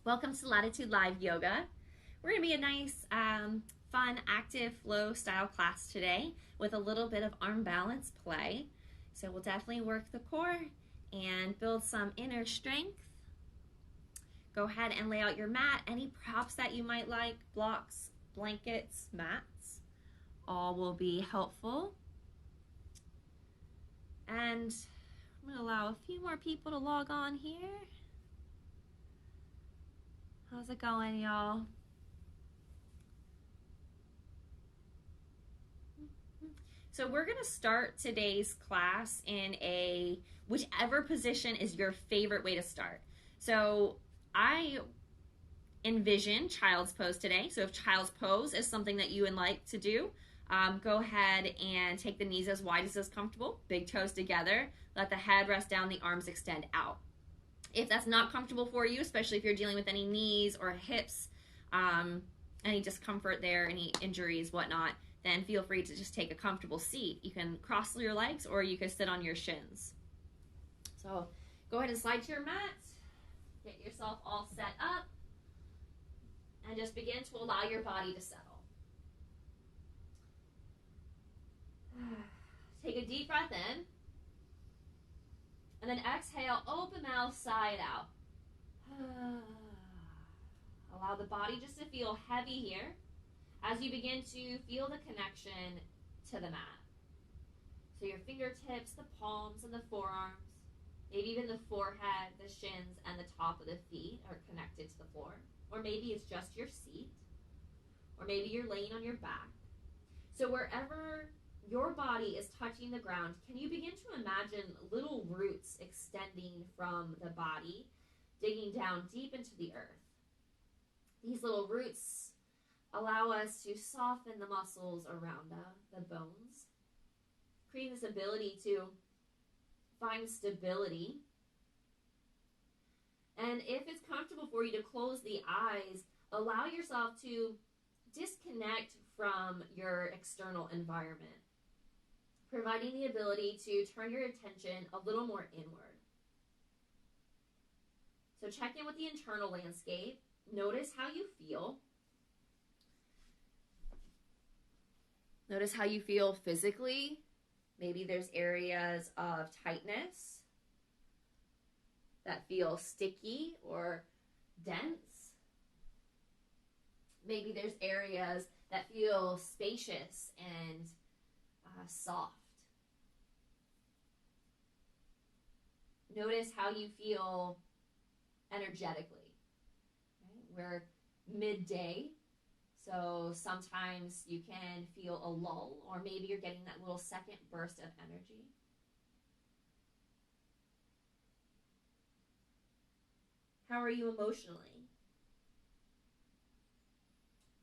Welcome to Latitude Live Yoga. We're going to be a nice, fun, active flow style class today with a little bit of arm balance play. So we'll definitely work the core and build some inner strength. Go ahead and lay out your mat. Any props that you might like, blocks, blankets, mats, all will be helpful. And I'm going to allow a few more people to log on here. How's it going, y'all? So we're going to start today's class in whichever position is your favorite way to start. So I envision child's pose today. So if child's pose is something that you would like to do, go ahead and take the knees as wide as is comfortable, big toes together, let the head rest down, the arms extend out. If that's not comfortable for you, especially if you're dealing with any knees or hips, any discomfort there, any injuries, whatnot, then feel free to just take a comfortable seat. You can cross your legs or you can sit on your shins. So go ahead and slide to your mat, get yourself all set up, and just begin to allow your body to settle. Take a deep breath in. And then exhale, open mouth, side out. Allow the body just to feel heavy here as you begin to feel the connection to the mat. So your fingertips, the palms, and the forearms, maybe even the forehead, the shins, and the top of the feet are connected to the floor. Or maybe it's just your seat. Or maybe you're laying on your back. So wherever your body is touching the ground, can you begin to imagine little roots extending from the body, digging down deep into the earth? These little roots allow us to soften the muscles around the bones, creating this ability to find stability. And if it's comfortable for you to close the eyes, allow yourself to disconnect from your external environment, providing the ability to turn your attention a little more inward. So check in with the internal landscape. Notice how you feel. Notice how you feel physically. Maybe there's areas of tightness that feel sticky or dense. Maybe there's areas that feel spacious and soft. Notice how you feel energetically. Okay? We're midday, so sometimes you can feel a lull, or maybe you're getting that little second burst of energy. How are you emotionally?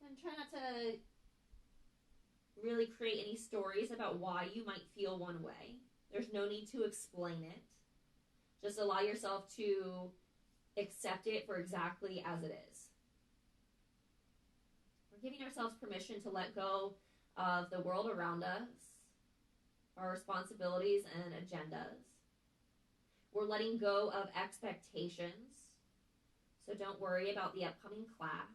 And try not to really create any stories about why you might feel one way. There's no need to explain it. Just allow yourself to accept it for exactly as it is. We're giving ourselves permission to let go of the world around us, our responsibilities and agendas. We're letting go of expectations. So don't worry about the upcoming class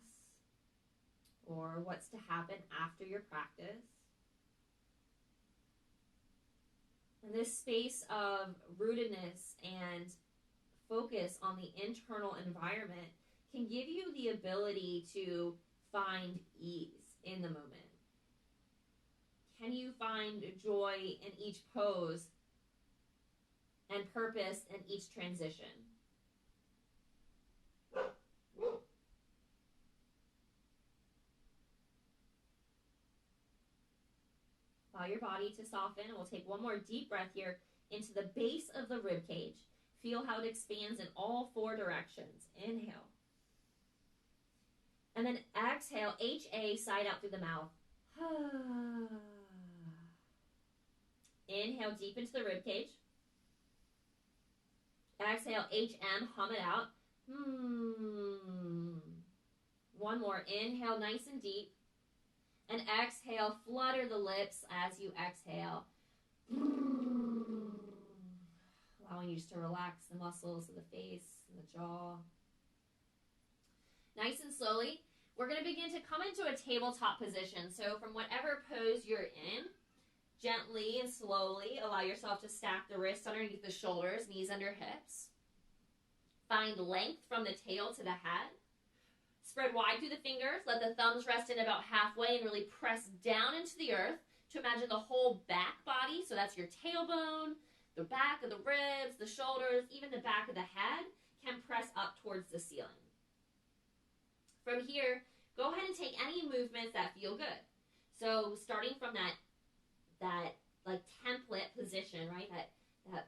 or what's to happen after your practice. And this space of rootedness and focus on the internal environment can give you the ability to find ease in the moment. Can you find joy in each pose and purpose in each transition? Allow your body to soften. We'll take one more deep breath here into the base of the rib cage. Feel how it expands in all four directions. Inhale. And then exhale, HA, side out through the mouth. Inhale deep into the rib cage. Exhale, HM, hum it out. One more. Inhale, nice and deep. And exhale, flutter the lips as you exhale. Allowing you just to relax the muscles of the face and the jaw. Nice and slowly, we're going to begin to come into a tabletop position. So from whatever pose you're in, gently and slowly allow yourself to stack the wrists underneath the shoulders, knees under hips. Find length from the tail to the head. Spread wide through the fingers. Let the thumbs rest in about halfway and really press down into the earth to imagine the whole back body. So that's your tailbone, the back of the ribs, the shoulders, even the back of the head can press up towards the ceiling. From here, go ahead and take any movements that feel good. So starting from that like template position, right? That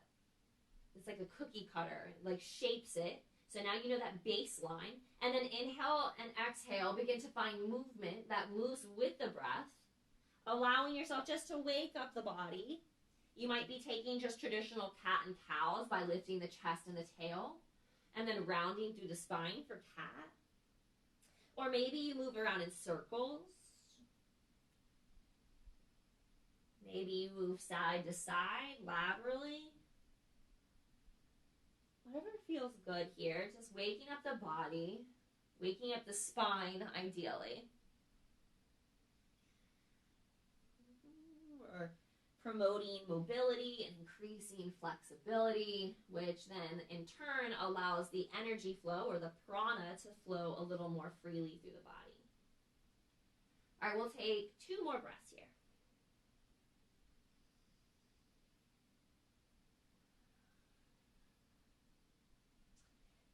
it's like a cookie cutter, like shapes it. So now you know that baseline. And then inhale and exhale, begin to find movement that moves with the breath, allowing yourself just to wake up the body. You might be taking just traditional cat and cows by lifting the chest and the tail, and then rounding through the spine for cat. Or maybe you move around in circles. Maybe you move side to side, laterally. Whatever feels good here, just waking up the body, waking up the spine, ideally. Or promoting mobility and increasing flexibility, which then in turn allows the energy flow or the prana to flow a little more freely through the body. All right, we'll take 2 more breaths here.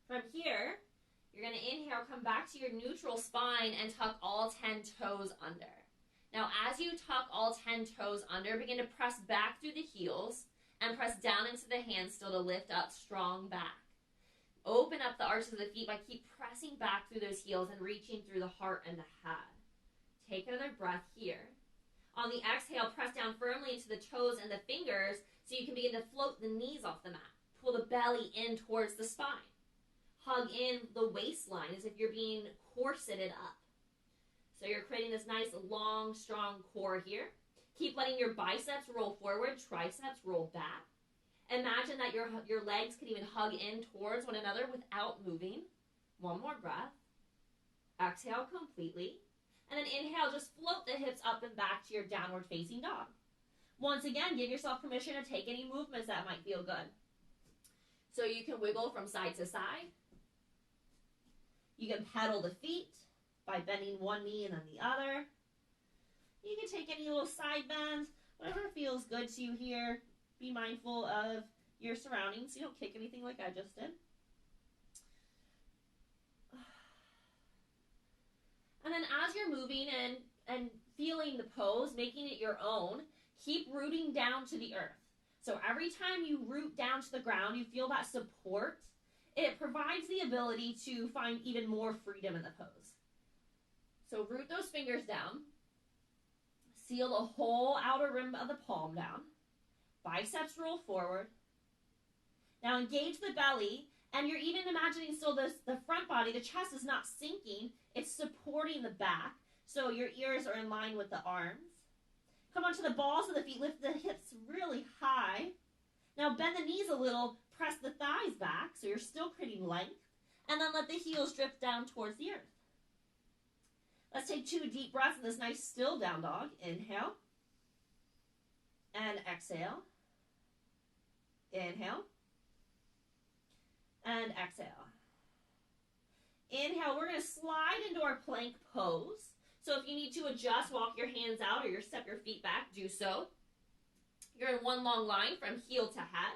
From here, you're going to inhale, come back to your neutral spine and tuck all 10 toes under. Now, as you tuck all 10 toes under, begin to press back through the heels and press down into the hands still to lift up strong back. Open up the arches of the feet by keep pressing back through those heels and reaching through the heart and the head. Take another breath here. On the exhale, press down firmly into the toes and the fingers so you can begin to float the knees off the mat. Pull the belly in towards the spine. Hug in the waistline as if you're being corseted up. So you're creating this nice, long, strong core here. Keep letting your biceps roll forward, triceps roll back. Imagine that your legs can even hug in towards one another without moving. One more breath. Exhale completely. And then inhale, just float the hips up and back to your downward facing dog. Once again, give yourself permission to take any movements that might feel good. So you can wiggle from side to side. You can pedal the feet by bending one knee and then the other. You can take any little side bends, whatever feels good to you here. Be mindful of your surroundings so you don't kick anything like I just did. And then as you're moving and feeling the pose, making it your own, keep rooting down to the earth. So every time you root down to the ground, you feel that support. It provides the ability to find even more freedom in the pose. So root those fingers down. Seal the whole outer rim of the palm down. Biceps roll forward. Now engage the belly, and you're even imagining still the front body, the chest is not sinking, it's supporting the back. So your ears are in line with the arms. Come onto the balls of the feet, lift the hips really high. Now bend the knees a little, press the thighs back, so you're still creating length, and then let the heels drift down towards the earth. Let's take 2 deep breaths in this nice still down dog. Inhale. And exhale. Inhale. And exhale. Inhale, we're going to slide into our plank pose. So if you need to adjust, walk your hands out or step your feet back, do so. You're in one long line from heel to head.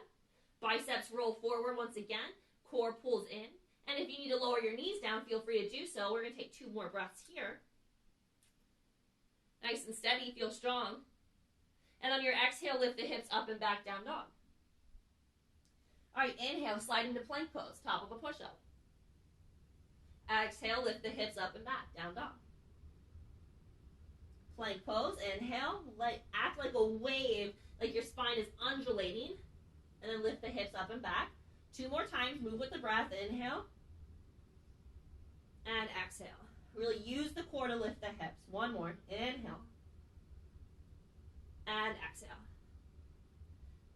Biceps roll forward once again. Core pulls in. And if you need to lower your knees down, feel free to do so. We're going to take 2 more breaths here. Nice and steady, feel strong. And on your exhale, lift the hips up and back, down dog. All right, inhale, slide into plank pose, top of a push-up. Exhale, lift the hips up and back, down dog. Plank pose, inhale, act like a wave, like your spine is undulating, and then lift the hips up and back. 2 more times, move with the breath, inhale, and exhale. Really use the core to lift the hips. 1 more, inhale, and exhale.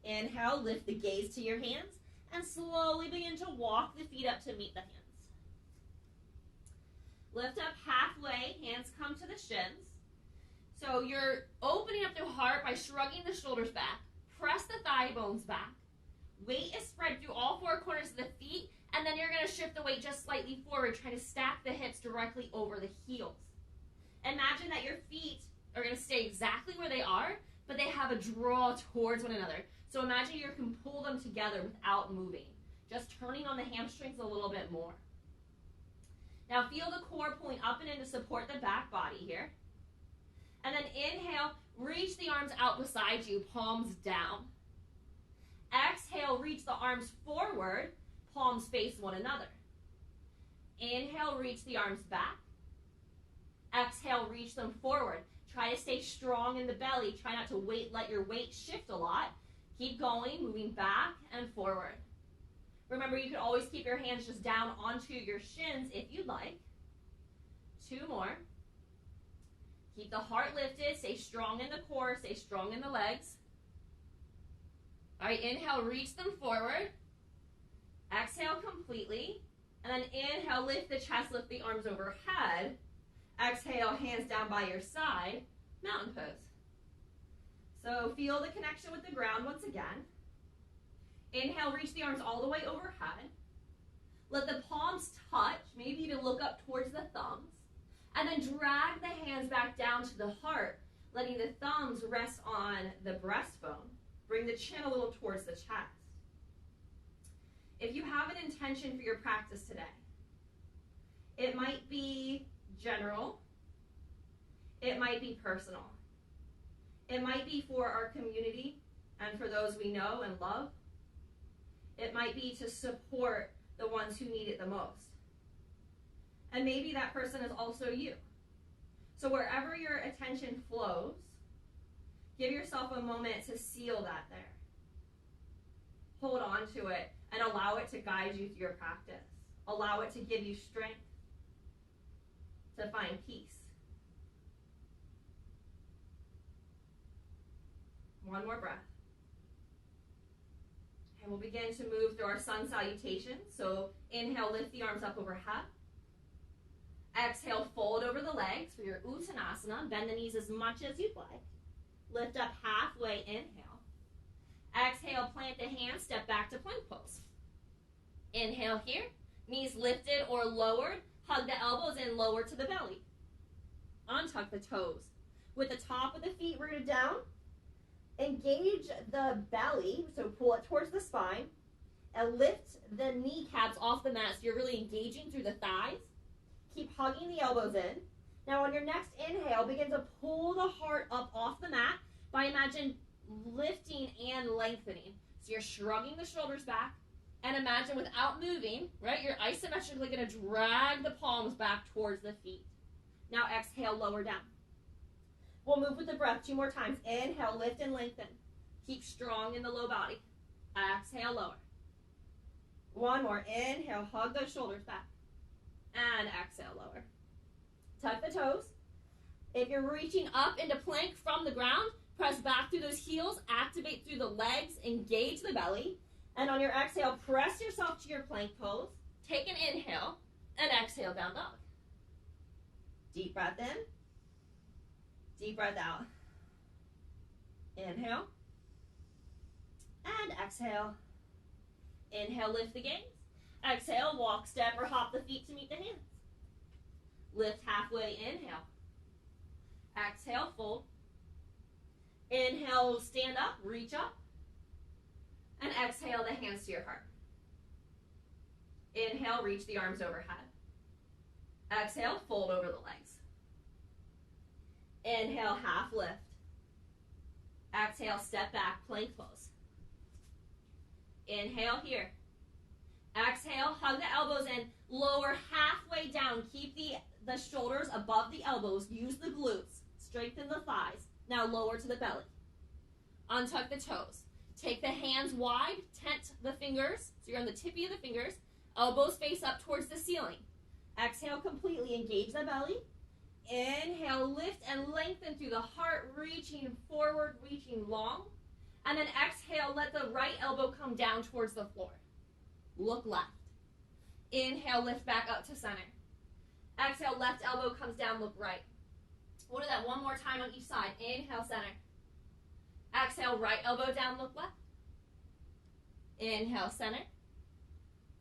Inhale, lift the gaze to your hands, and slowly begin to walk the feet up to meet the hands. Lift up halfway, hands come to the shins. So you're opening up the heart by shrugging the shoulders back. Press the thigh bones back. Weight is spread through all four corners of the feet, and then you're going to shift the weight just slightly forward, trying to stack the hips directly over the heels. Imagine that your feet are going to stay exactly where they are, but they have a draw towards one another. So imagine you can pull them together without moving, just turning on the hamstrings a little bit more. Now feel the core pulling up and in to support the back body here. And then inhale, reach the arms out beside you, palms down. Exhale, reach the arms forward, palms face one another. Inhale, reach the arms back. Exhale, reach them forward. Try to stay strong in the belly. Try not to let your weight shift a lot. Keep going, moving back and forward. Remember, you can always keep your hands just down onto your shins if you'd like. 2 more. Keep the heart lifted. Stay strong in the core. Stay strong in the legs. All right, inhale, reach them forward. Exhale completely. And then inhale, lift the chest, lift the arms overhead. Exhale, hands down by your side. Mountain pose. So feel the connection with the ground once again. Inhale, reach the arms all the way overhead. Let the palms touch, maybe even look up towards the thumbs. And then drag the hands back down to the heart, letting the thumbs rest on the breastbone. Bring the chin a little towards the chest. If you have an intention for your practice today, it might be general. It might be personal. It might be for our community and for those we know and love. It might be to support the ones who need it the most. And maybe that person is also you. So wherever your attention flows, give yourself a moment to seal that there. Hold on to it and allow it to guide you through your practice. Allow it to give you strength to find peace. One more breath. And we'll begin to move through our sun salutation. So inhale, lift the arms up overhead. Exhale, fold over the legs for your Uttanasana. Bend the knees as much as you'd like. Lift up halfway, inhale. Exhale, plant the hands, step back to plank pose. Inhale here, knees lifted or lowered. Hug the elbows in, lower to the belly. Untuck the toes. With the top of the feet rooted down, engage the belly, so pull it towards the spine, and lift the kneecaps off the mat so you're really engaging through the thighs. Keep hugging the elbows in. Now on your next inhale, begin to pull the heart up off the mat by imagine lifting and lengthening. So you're shrugging the shoulders back, and imagine without moving, right, you're isometrically going to drag the palms back towards the feet. Now exhale, lower down. We'll move with the breath 2 more times. Inhale, lift and lengthen. Keep strong in the low body. Exhale, lower. 1 more. Inhale, hug those shoulders back. And exhale, lower. Tuck the toes. If you're reaching up into plank from the ground, press back through those heels, activate through the legs, engage the belly. And on your exhale, press yourself to your plank pose. Take an inhale and exhale, down dog. Deep breath in. Deep breath out. Inhale. And exhale. Inhale, lift the gaze. Exhale, walk, step, or hop the feet to meet the hands. Lift halfway, inhale. Exhale, fold. Inhale, stand up, reach up. And exhale, the hands to your heart. Inhale, reach the arms overhead. Exhale, fold over the legs. Inhale, half lift. Exhale, step back, plank pose. Inhale here. Exhale, hug the elbows in, lower halfway down. Keep the shoulders above the elbows. Use the glutes. Strengthen the thighs. Now lower to the belly. Untuck the toes. Take the hands wide, tent the fingers, so you're on the tippy of the fingers. Elbows face up towards the ceiling. Exhale completely, engage the belly. Inhale, lift and lengthen through the heart, reaching forward, reaching long. And then exhale, let the right elbow come down towards the floor. Look left. Inhale, lift back up to center. Exhale, left elbow comes down, look right. We'll do that one more time on each side. Inhale, center. Exhale, right elbow down, look left. Inhale, center.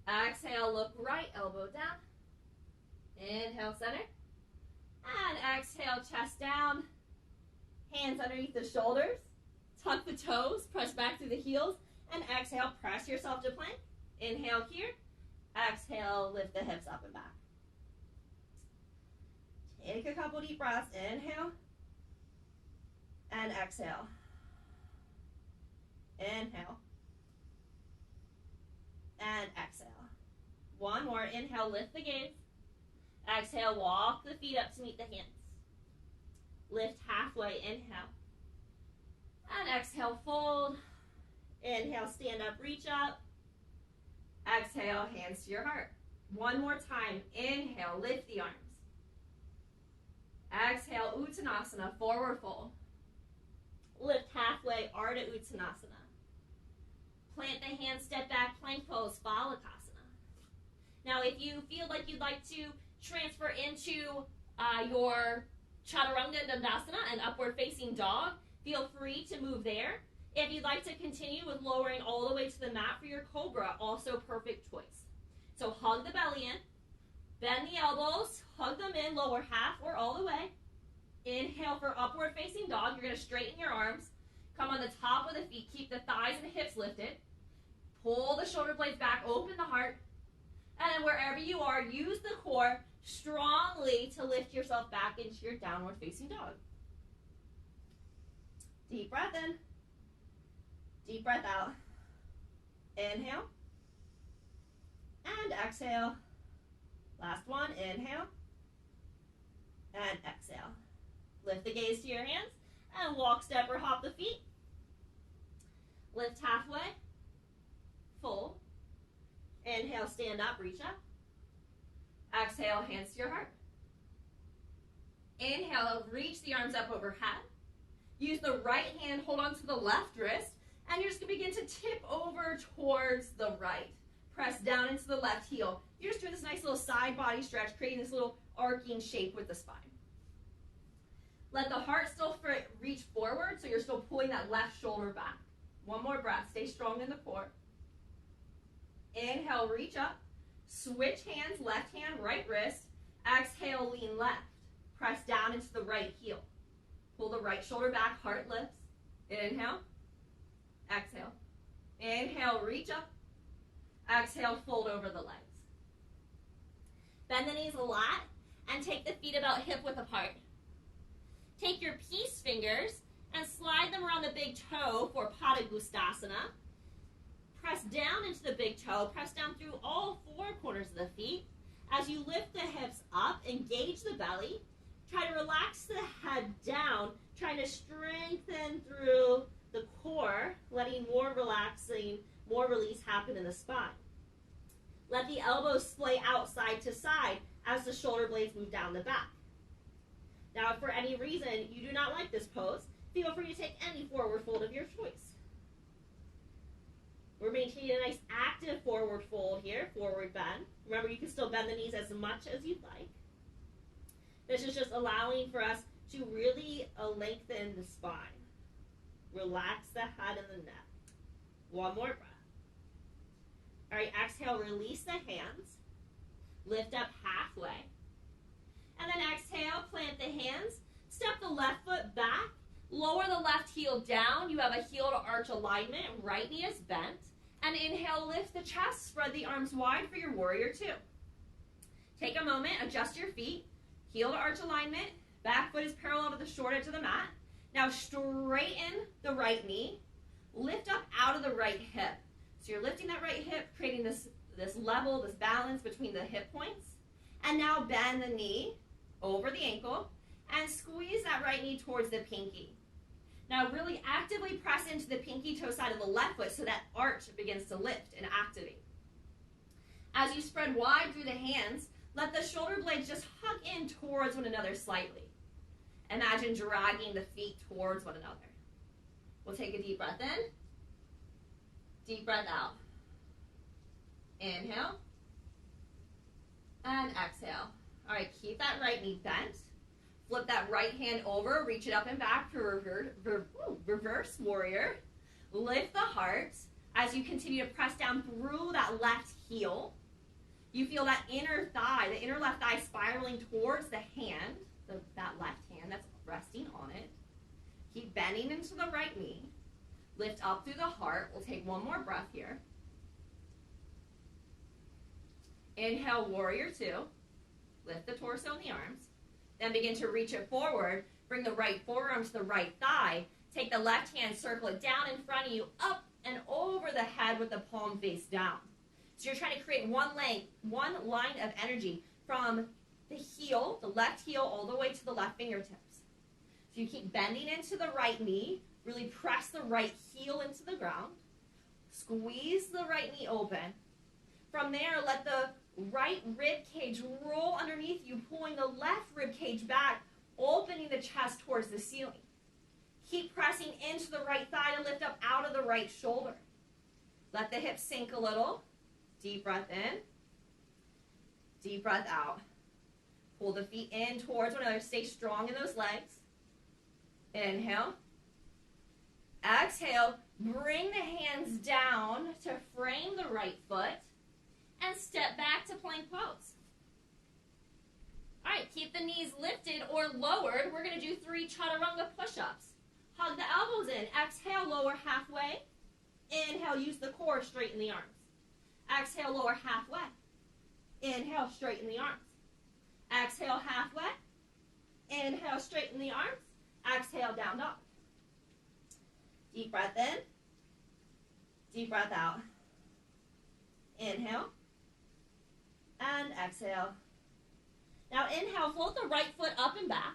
Exhale, look right, elbow down. Inhale, center. And exhale, chest down. Hands underneath the shoulders. Tuck the toes, press back through the heels. And exhale, press yourself to plank. Inhale here. Exhale, lift the hips up and back. Take a couple deep breaths. Inhale. And exhale. Inhale. And exhale. One more. Inhale, lift the gaze. Exhale, walk the feet up to meet the hands. Lift halfway. Inhale. And exhale, fold. Inhale, stand up, reach up. Exhale, hands to your heart. One more time. Inhale, lift the arms. Exhale, Uttanasana, forward fold. Lift halfway, Ardha Uttanasana. Plant the hands, step back, plank pose, Phalakasana. Now, if you feel like you'd like to transfer into your Chaturanga Dandasana, an upward facing dog, feel free to move there. If you'd like to continue with lowering all the way to the mat for your Cobra, also perfect choice. So hug the belly in, bend the elbows, hug them in, lower half or all the way. Inhale for upward facing dog. You're going to straighten your arms. Come on the top of the feet. Keep the thighs and the hips lifted. Pull the shoulder blades back. Open the heart. And then wherever you are, use the core strongly to lift yourself back into your downward facing dog. Deep breath in. Deep breath out. Inhale. And exhale. Last one. Inhale. And exhale. Lift the gaze to your hands and walk, step, or hop the feet. Lift halfway. Fold. Inhale, stand up, reach up. Exhale, hands to your heart. Inhale, reach the arms up overhead. Use the right hand, hold on to the left wrist, and you're just going to begin to tip over towards the right. Press down into the left heel. You're just doing this nice little side body stretch, creating this little arcing shape with the spine. Let the heart still reach forward, so you're still pulling that left shoulder back. One more breath. Stay strong in the core. Inhale, reach up. Switch hands, left hand, right wrist. Exhale, lean left. Press down into the right heel. Pull the right shoulder back, heart lifts. Inhale. Exhale. Inhale, reach up. Exhale, fold over the legs. Bend the knees a lot and take the feet about hip width apart. Take your peace fingers and slide them around the big toe for Padangusthasana. Press down into the big toe. Press down through all four corners of the feet. As you lift the hips up, engage the belly. Try to relax the head down, trying to strengthen through the core, letting more relaxing, more release happen in the spine. Let the elbows splay out side to side as the shoulder blades move down the back. Now, if for any reason you do not like this pose, feel free to take any forward fold of your choice. We're maintaining a nice active forward fold here, forward bend. Remember, you can still bend the knees as much as you'd like. This is just allowing for us to really lengthen the spine. Relax the head and the neck. One more breath. All right, exhale, release the hands. Lift up halfway. And then exhale, plant the hands. Step the left foot back. Lower the left heel down. You have a heel to arch alignment. Right knee is bent. And inhale, lift the chest. Spread the arms wide for your warrior two. Take a moment, adjust your feet. Heel to arch alignment. Back foot is parallel to the short edge of the mat. Now straighten the right knee. Lift up out of the right hip. So you're lifting that right hip, creating this level, this balance between the hip points. And now bend the knee over the ankle and squeeze that right knee towards the pinky. Now really actively press into the pinky toe side of the left foot so that arch begins to lift and activate. As you spread wide through the hands, let the shoulder blades just hug in towards one another slightly. Imagine dragging the feet towards one another. We'll take a deep breath in. Deep breath out. Inhale. And exhale. All right, keep that right knee bent. Flip that right hand over, reach it up and back for reverse warrior. Lift the heart as you continue to press down through that left heel. You feel that inner thigh, the inner left thigh spiraling towards the hand, that left hand that's resting on it. Keep bending into the right knee. Lift up through the heart. We'll take one more breath here. Inhale, warrior two. Lift the torso and the arms. Then begin to reach it forward. Bring the right forearm to the right thigh. Take the left hand, circle it down in front of you, up and over the head with the palm face down. So you're trying to create one line of energy from the heel, the left heel, all the way to the left fingertips. So you keep bending into the right knee. Really press the right heel into the ground. Squeeze the right knee open. From there, let the right rib cage roll underneath you, pulling the left rib cage back, opening the chest towards the ceiling. Keep pressing into the right thigh to lift up out of the right shoulder. Let the hips sink a little. Deep breath in. Deep breath out. Pull the feet in towards one another. Stay strong in those legs. Inhale. Exhale. Bring the hands down to frame the right foot. And step back to plank pose. All right, keep the knees lifted or lowered. We're going to do 3 chaturanga push-ups. Hug the elbows in. Exhale, lower halfway. Inhale, use the core, straighten the arms. Exhale, lower halfway. Inhale, straighten the arms. Exhale, halfway. Inhale, straighten the arms. Exhale, down dog. Deep breath in. Deep breath out. Inhale. And exhale. Now inhale, float the right foot up and back.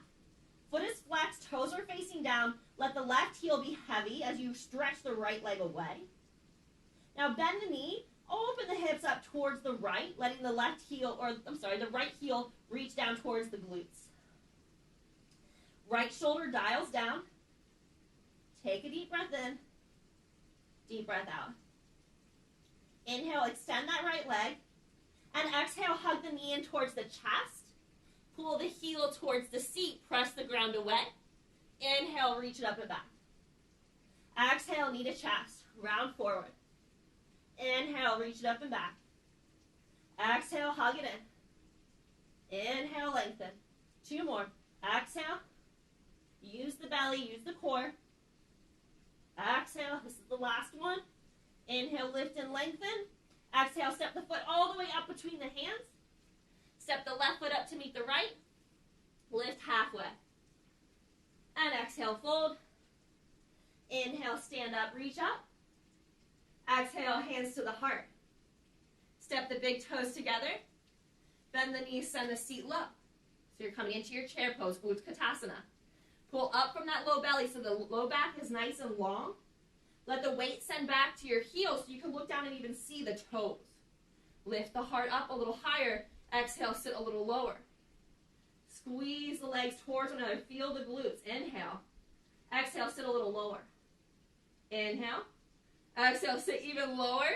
Foot is flexed, toes are facing down. Let the left heel be heavy as you stretch the right leg away. Now bend the knee, open the hips up towards the right, letting the the right heel reach down towards the glutes. Right shoulder dials down. Take a deep breath in. Deep breath out. Inhale, extend that right leg. And exhale, hug the knee in towards the chest. Pull the heel towards the seat. Press the ground away. Inhale, reach it up and back. Exhale, knee to chest. Round forward. Inhale, reach it up and back. Exhale, hug it in. Inhale, lengthen. 2 more. Exhale. Use the belly, use the core. Exhale, this is the last one. Inhale, lift and lengthen. Exhale, step the foot all the way up between the hands. Step the left foot up to meet the right. Lift halfway. And exhale, fold. Inhale, stand up, reach up. Exhale, hands to the heart. Step the big toes together. Bend the knees, send the seat low. So you're coming into your chair pose, Utkatasana. Pull up from that low belly so the low back is nice and long. Let the weight send back to your heels so you can look down and even see the toes. Lift the heart up a little higher. Exhale, sit a little lower. Squeeze the legs towards one another. Feel the glutes. Inhale. Exhale, sit a little lower. Inhale. Exhale, sit even lower.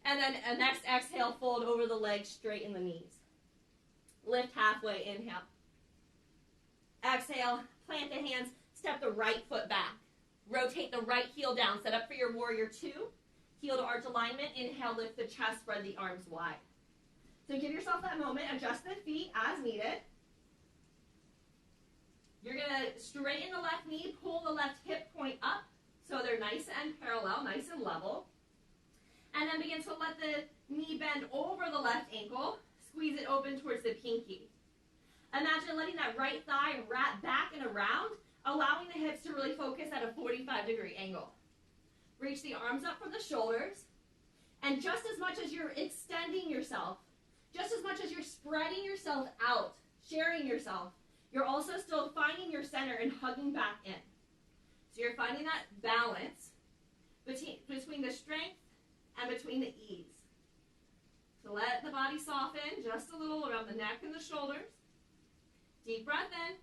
And then next exhale, fold over the legs, straighten the knees. Lift halfway. Inhale. Exhale, plant the hands, step the right foot back. Rotate the right heel down. Set up for your warrior 2. Heel to arch alignment. Inhale, lift the chest, spread the arms wide. So give yourself that moment. Adjust the feet as needed. You're going to straighten the left knee, pull the left hip point up so they're nice and parallel, nice and level. And then begin to let the knee bend over the left ankle. Squeeze it open towards the pinky. Imagine letting that right thigh wrap back and around, allowing the hips to really focus at a 45-degree angle. Reach the arms up from the shoulders. And just as much as you're extending yourself, just as much as you're spreading yourself out, sharing yourself, you're also still finding your center and hugging back in. So you're finding that balance between the strength and between the ease. So let the body soften just a little around the neck and the shoulders. Deep breath in.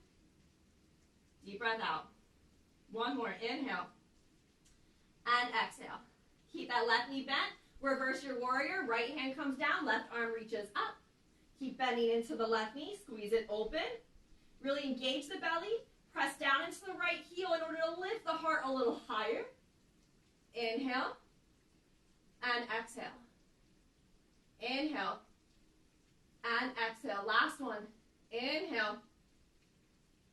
Deep breath out. One more. Inhale. And exhale. Keep that left knee bent. Reverse your warrior. Right hand comes down. Left arm reaches up. Keep bending into the left knee, squeeze it open. Really engage the belly. Press down into the right heel in order to lift the heart a little higher. Inhale and exhale. Inhale and exhale. Last one. Inhale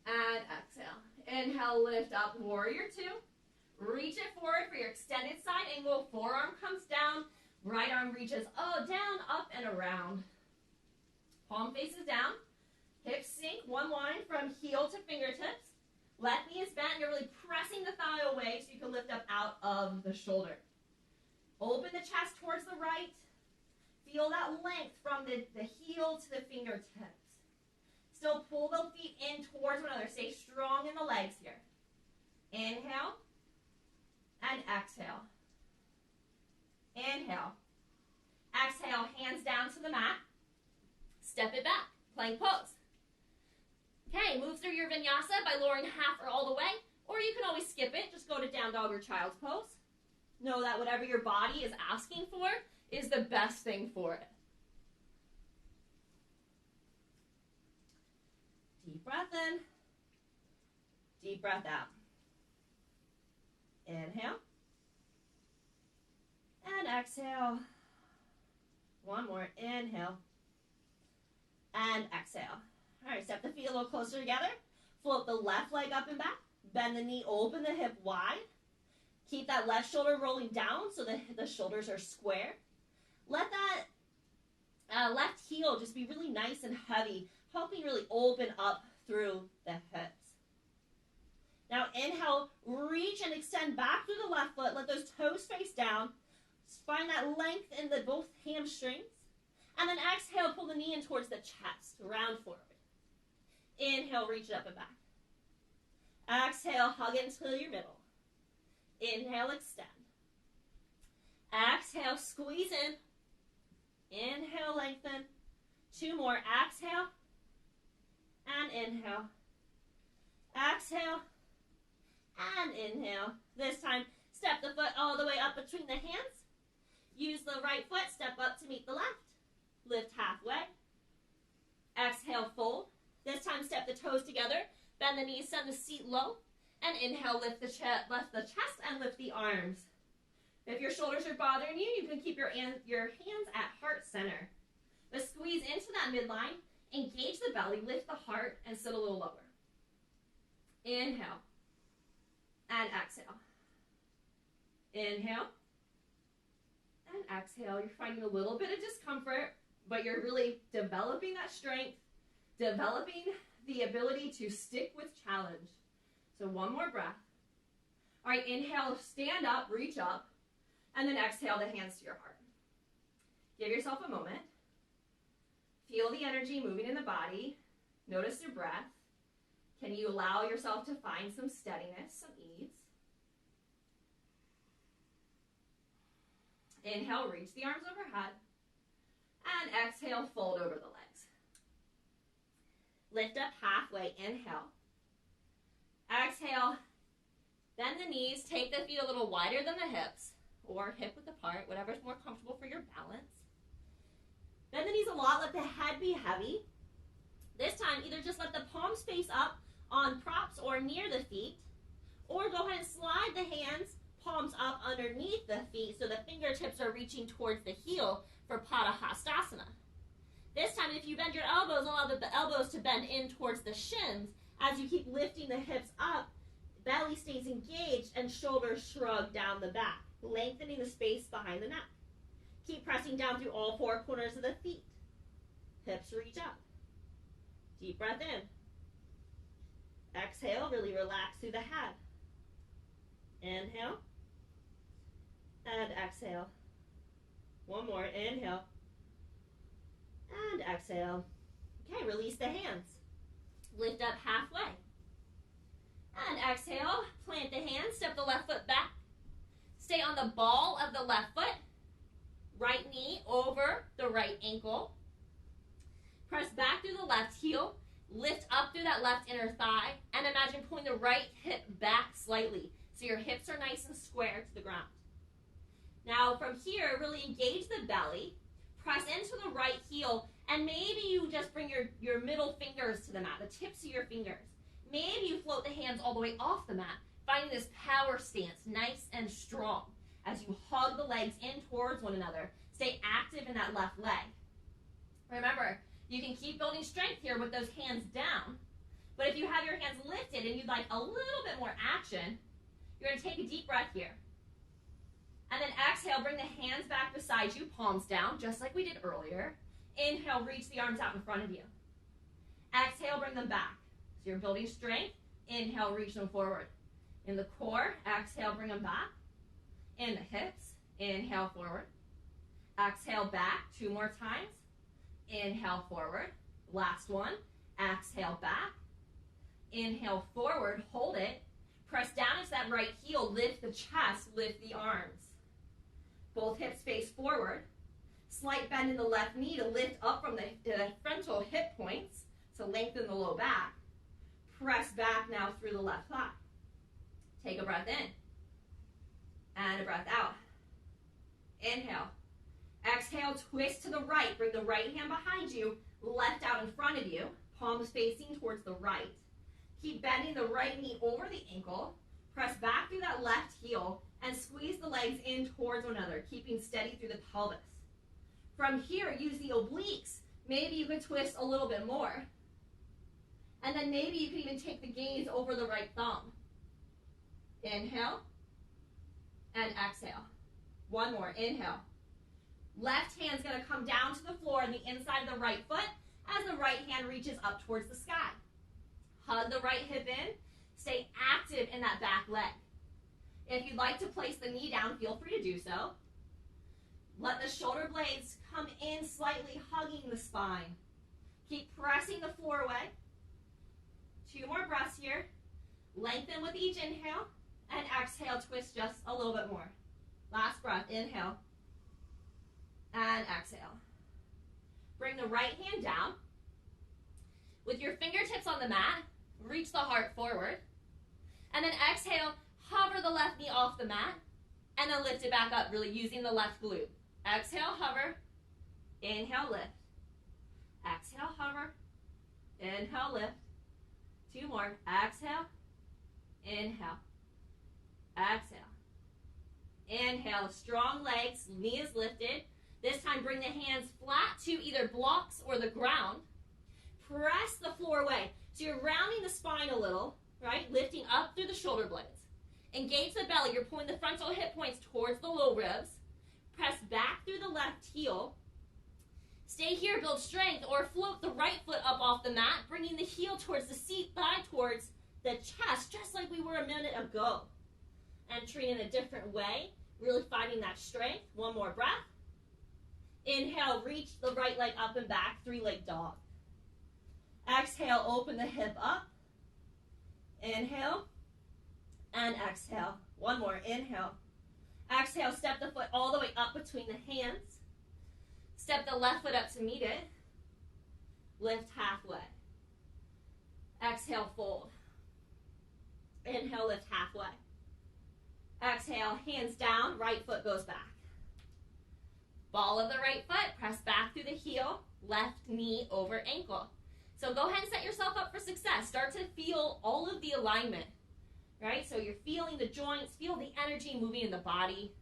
and exhale. Inhale, lift up, warrior two. Reach it forward for your extended side angle. Forearm comes down. Right arm reaches down, up, and around. Palm faces down. Hips sink, one line from heel to fingertips. Left knee is bent. You're really pressing the thigh away so you can lift up out of the shoulder. Open the chest towards the right. Feel that length from the heel to the fingertips. Still pull the feet in towards one another. Stay strong in the legs here. Inhale and exhale. Inhale. Exhale, hands down to the mat. Step it back, plank pose. Okay, move through your vinyasa by lowering half or all the way, or you can always skip it. Just go to down dog or child's pose. Know that whatever your body is asking for is the best thing for it. Deep breath in. Deep breath out. Inhale. And exhale. One more. Inhale. And exhale. All right, step the feet a little closer together. Float the left leg up and back. Bend the knee, open the hip wide. Keep that left shoulder rolling down so that the shoulders are square. Let that left heel just be really nice and heavy, helping really open up through the hips. Now inhale, reach and extend back through the left foot. Let those toes face down. Find that length in the both hamstrings. And then exhale, pull the knee in towards the chest, round forward. Inhale, reach it up and back. Exhale, hug it into your middle. Inhale, extend. Exhale, squeeze in. Inhale, lengthen. Two more. Exhale. And inhale. Exhale. And inhale. This time, step the foot all the way up between the hands. Use the right foot, step up to meet the left. Lift halfway. Exhale, fold. This time, step the toes together. Bend the knees, send the seat low. And inhale, lift the chest and lift the arms. If your shoulders are bothering you, you can keep your hands at heart center. But squeeze into that midline, engage the belly, lift the heart, and sit a little lower. Inhale. And exhale. Inhale. And exhale. You're finding a little bit of discomfort, but you're really developing that strength, developing the ability to stick with challenge. So one more breath. All right, inhale, stand up, reach up, and then exhale the hands to your heart. Give yourself a moment. Feel the energy moving in the body. Notice your breath. Can you allow yourself to find some steadiness, some ease? Inhale, reach the arms overhead. And exhale, fold over the legs. Lift up halfway, inhale. Exhale, bend the knees, take the feet a little wider than the hips, or hip width apart, whatever's more comfortable for your balance. Bend the knees a lot, let the head be heavy. This time, either just let the palms face up on props or near the feet, or go ahead and slide the hands, palms up underneath the feet so the fingertips are reaching towards the heel for Padahastasana. This time, if you bend your elbows, allow the elbows to bend in towards the shins. As you keep lifting the hips up, belly stays engaged and shoulders shrug down the back, lengthening the space behind the neck. Keep pressing down through all four corners of the feet. Hips reach up. Deep breath in. Exhale, really relax through the head. Inhale. And exhale. One more. Inhale. And exhale. Okay, release the hands. Lift up halfway. And exhale, plant the hands, step the left foot back. Stay on the ball of the left foot. Right knee over the right ankle. Press back through the left heel. Lift up through that left inner thigh. And imagine pulling the right hip back slightly so your hips are nice and square to the ground. Now from here, really engage the belly. Press into the right heel And maybe you just bring your middle fingers to the mat, the tips of your fingers. Maybe you float the hands all the way off the mat, finding this power stance, nice and strong, as you hug the legs in towards one another. Stay active in that left leg. Remember, you can keep building strength here with those hands down, but if you have your hands lifted and you'd like a little bit more action, you're going to take a deep breath here. And then exhale, bring the hands back beside you, palms down, just like we did earlier. Inhale, reach the arms out in front of you. Exhale, bring them back. So you're building strength. Inhale, reach them forward. In the core, exhale, bring them back. In the hips, inhale, forward. Exhale, back, 2 more times. Inhale, forward. Last one. Exhale, back. Inhale, forward, hold it. Press down into that right heel, lift the chest, lift the arms. Both hips face forward. Slight bend in the left knee to lift up from the frontal hip points, so lengthen the low back. Press back now through the left thigh. Take a breath in and a breath out. Inhale. Exhale, twist to the right. Bring the right hand behind you, left out in front of you, palms facing towards the right. Keep bending the right knee over the ankle. Press back through that left heel and squeeze the legs in towards one another, keeping steady through the pelvis. From here, use the obliques. Maybe you could twist a little bit more. And then maybe you can even take the gaze over the right thumb. Inhale and exhale. One more, inhale. Left hand's gonna come down to the floor on the inside of the right foot as the right hand reaches up towards the sky. Hug the right hip in. Stay active in that back leg. If you'd like to place the knee down, feel free to do so. Let the shoulder blades come in slightly, hugging the spine. Keep pressing the floor away. 2 more breaths here. Lengthen with each inhale, and exhale, twist just a little bit more. Last breath, inhale, and exhale. Bring the right hand down. With your fingertips on the mat, reach the heart forward. And then exhale, hover the left knee off the mat, and then lift it back up, really using the left glute. Exhale, hover. Inhale, lift. Exhale, hover. Inhale, lift. 2 more. Exhale. Inhale. Exhale. Inhale. Strong legs. Knee is lifted. This time, bring the hands flat to either blocks or the ground. Press the floor away. So you're rounding the spine a little, right? Lifting up through the shoulder blades. Engage the belly. You're pulling the frontal hip points towards the low ribs. Press back through the left heel. Stay here, build strength, or float the right foot up off the mat, bringing the heel towards the seat, thigh towards the chest, just like we were a minute ago. Entering in a different way, really finding that strength. 1 more breath. Inhale, reach the right leg up and back, 3-leg dog. Exhale, open the hip up. Inhale, and exhale. 1 more, inhale. Exhale, step the foot all the way up between the hands. Step the left foot up to meet it. Lift halfway. Exhale, fold. Inhale, lift halfway. Exhale, hands down, right foot goes back. Ball of the right foot, press back through the heel, left knee over ankle. So go ahead and set yourself up for success. Start to feel all of the alignment. Right? So you're feeling the joints, feel the energy moving in the body.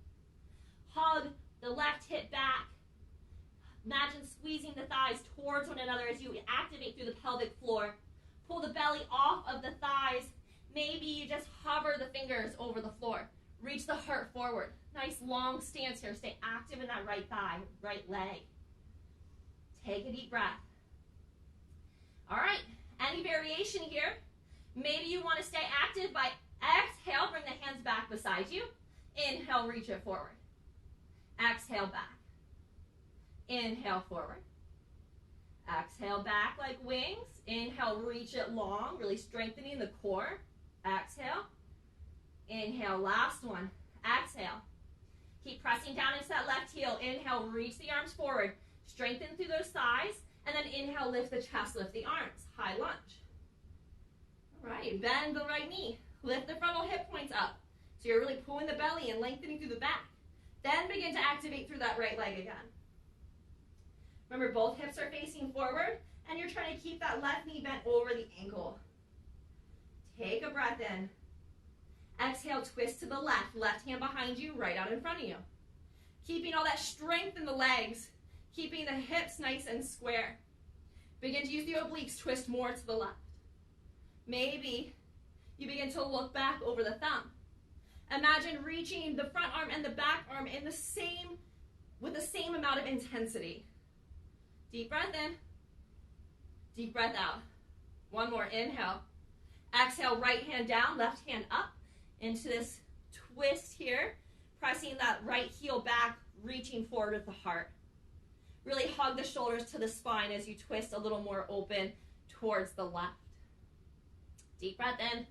Hug the left hip back. Imagine squeezing the thighs towards one another as you activate through the pelvic floor. Pull the belly off of the thighs. Maybe you just hover the fingers over the floor. Reach the heart forward. Nice long stance here. Stay active in that right thigh, right leg. Take a deep breath. All right, any variation here? Maybe you want to stay active by exhale, bring the hands back beside you. Inhale, reach it forward. Exhale, back. Inhale, forward. Exhale, back like wings. Inhale, reach it long, really strengthening the core. Exhale. Inhale, last one. Exhale. Keep pressing down into that left heel. Inhale, reach the arms forward. Strengthen through those thighs. And then inhale, lift the chest, lift the arms. High lunge. All right, bend the right knee. Lift the frontal hip points up. So you're really pulling the belly and lengthening through the back. Then begin to activate through that right leg again. Remember, both hips are facing forward, and you're trying to keep that left knee bent over the ankle. Take a breath in. Exhale, twist to the left. Left hand behind you, right out in front of you. Keeping all that strength in the legs, keeping the hips nice and square. Begin to use the obliques, twist more to the left. Maybe you begin to look back over the thumb. Imagine reaching the front arm and the back arm with the same amount of intensity. Deep breath in, deep breath out. One more, inhale. Exhale, right hand down, left hand up into this twist here. Pressing that right heel back, reaching forward with the heart. Really hug the shoulders to the spine as you twist a little more open towards the left. Deep breath in,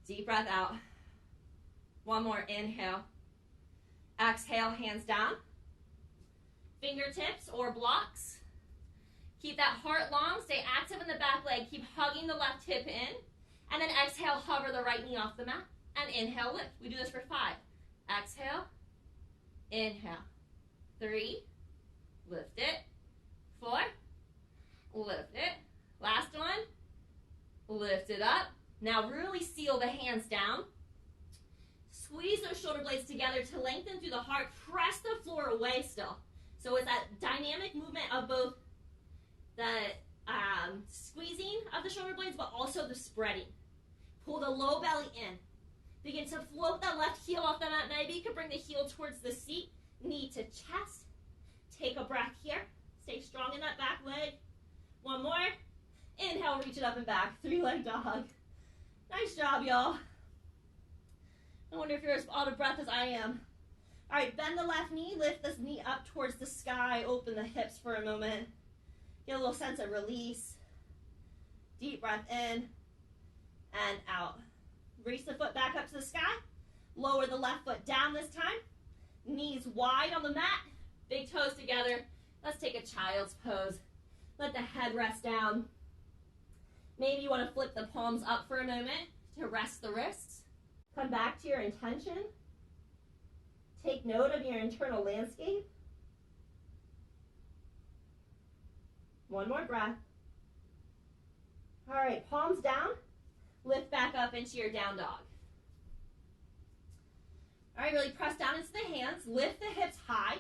deep breath out. One more, inhale. Exhale, hands down. Fingertips or blocks. Keep that heart long, stay active in the back leg. Keep hugging the left hip in. And then exhale, hover the right knee off the mat. And inhale, lift. We do this for 5. Exhale, inhale. 3, lift it. 4, lift it. Last one, lift it up. Now really seal the hands down. Squeeze those shoulder blades together to lengthen through the heart. Press the floor away still. So it's that dynamic movement of both the squeezing of the shoulder blades, but also the spreading. Pull the low belly in. Begin to float that left heel off the mat. Maybe you can bring the heel towards the seat. Knee to chest. Take a breath here. Stay strong in that back leg. One more. Inhale, reach it up and back. 3-leg dog. Nice job, y'all. I wonder if you're as out of breath as I am. All right, bend the left knee. Lift this knee up towards the sky. Open the hips for a moment. Get a little sense of release. Deep breath in and out. Reach the foot back up to the sky. Lower the left foot down this time. Knees wide on the mat. Big toes together. Let's take a child's pose. Let the head rest down. Maybe you want to flip the palms up for a moment to rest the wrists. Come back to your intention. Take note of your internal landscape. One more breath. All right, palms down. Lift back up into your down dog. All right, really press down into the hands. Lift the hips high.